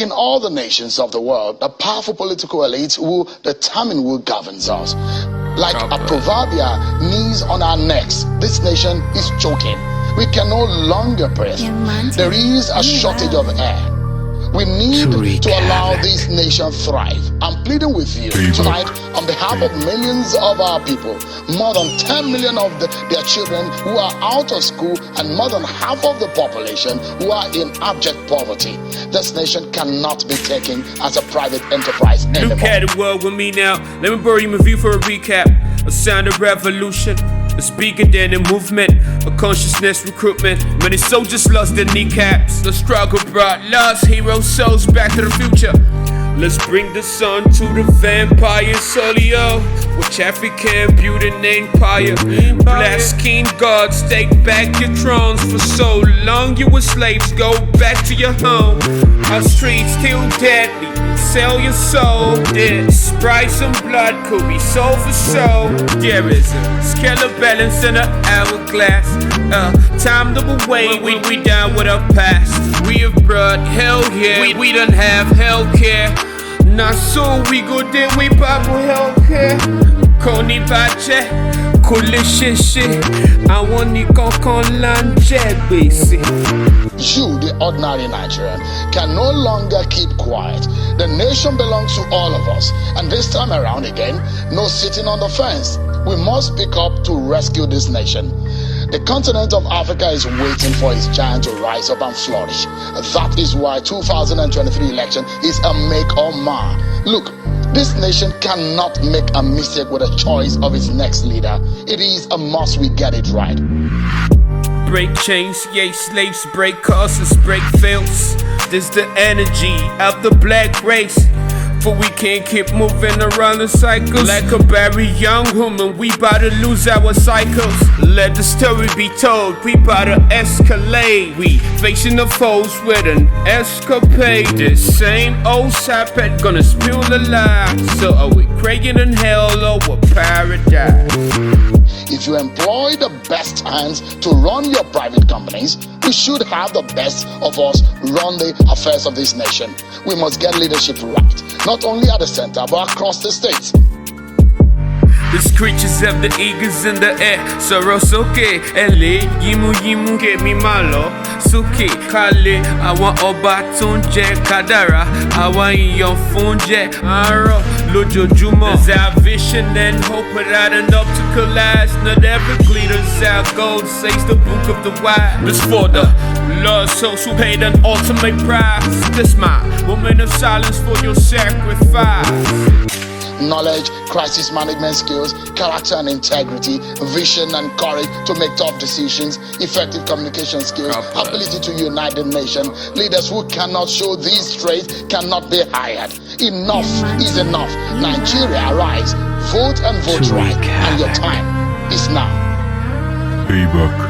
Like in all the nations of the world, the powerful political elites will determine who governs us. Like a proverbial knees on our necks, this nation is choking. We can no longer breathe. There is a shortage of air. We need to allow this nation thrive. I'm pleading with you tonight on behalf of millions of our people, more than 10 million of their children who are out of school and more than half of the population who are in abject poverty. This nation cannot be taken as a private enterprise anymore. Look at the world with me now. Let me borrow you my view for a recap. A sound of revolution, a speaker then a movement, a consciousness recruitment. Many soldiers lost their kneecaps. The struggle brought lost hero souls back to the future. Let's bring the sun to the vampire solio. Watch African build an empire. Blast king gods, take back your thrones. For so long you were slaves, go back to your home. Our streets still deadly, sell your soul. This price and blood could be sold for soul. There is a scale of balance and an hourglass. Time to away, we down with our past. We have brought hell here, we don't have hell care. Not so we go there, we Bible healthcare. Koni bache, kole sheshe. I want ni kokon lanje basi. You, the ordinary Nigerian, can no longer keep quiet. The nation belongs to all of us. And this time around again, no sitting on the fence. We must speak up to rescue this nation. The continent of Africa is waiting for its giant to rise up and flourish. That is why 2023 election is a make or mar. Look, this nation cannot make a mistake with the choice of its next leader. It is a must we get it right. Break chains, yay, slaves, break causes, break fails. This the energy of the black race. For we can't keep moving around the cycles. Like a very young woman, we bout to lose our cycles. Let the story be told, we bout to escalate. We facing the foes with an escapade. This same old sapet gonna spill the lies. So are we praying in hell or paradise? If you employ the best hands to run your private companies, we should have the best of us run the affairs of this nation. We must get leadership right, not only at the center, but across the states. The screeches of the eagles in the air. Sorosoke, ele, yimu yimu, get me malo. Suke, kale, I want oba tonje kadara. I want your funje, aro, lojo jumo. There's our vision and hope without an optical eyes. Not every glitters our gold, says the book of the wise. This for the lost souls who paid an ultimate price. This my woman of silence for your sacrifice. Knowledge, crisis management skills, character and integrity, vision and courage to make tough decisions, effective communication skills, ability to unite the nation. Leaders who cannot show these traits cannot be hired. Enough is enough. Nigeria, rise. Vote and vote right. And your time is now. Payback.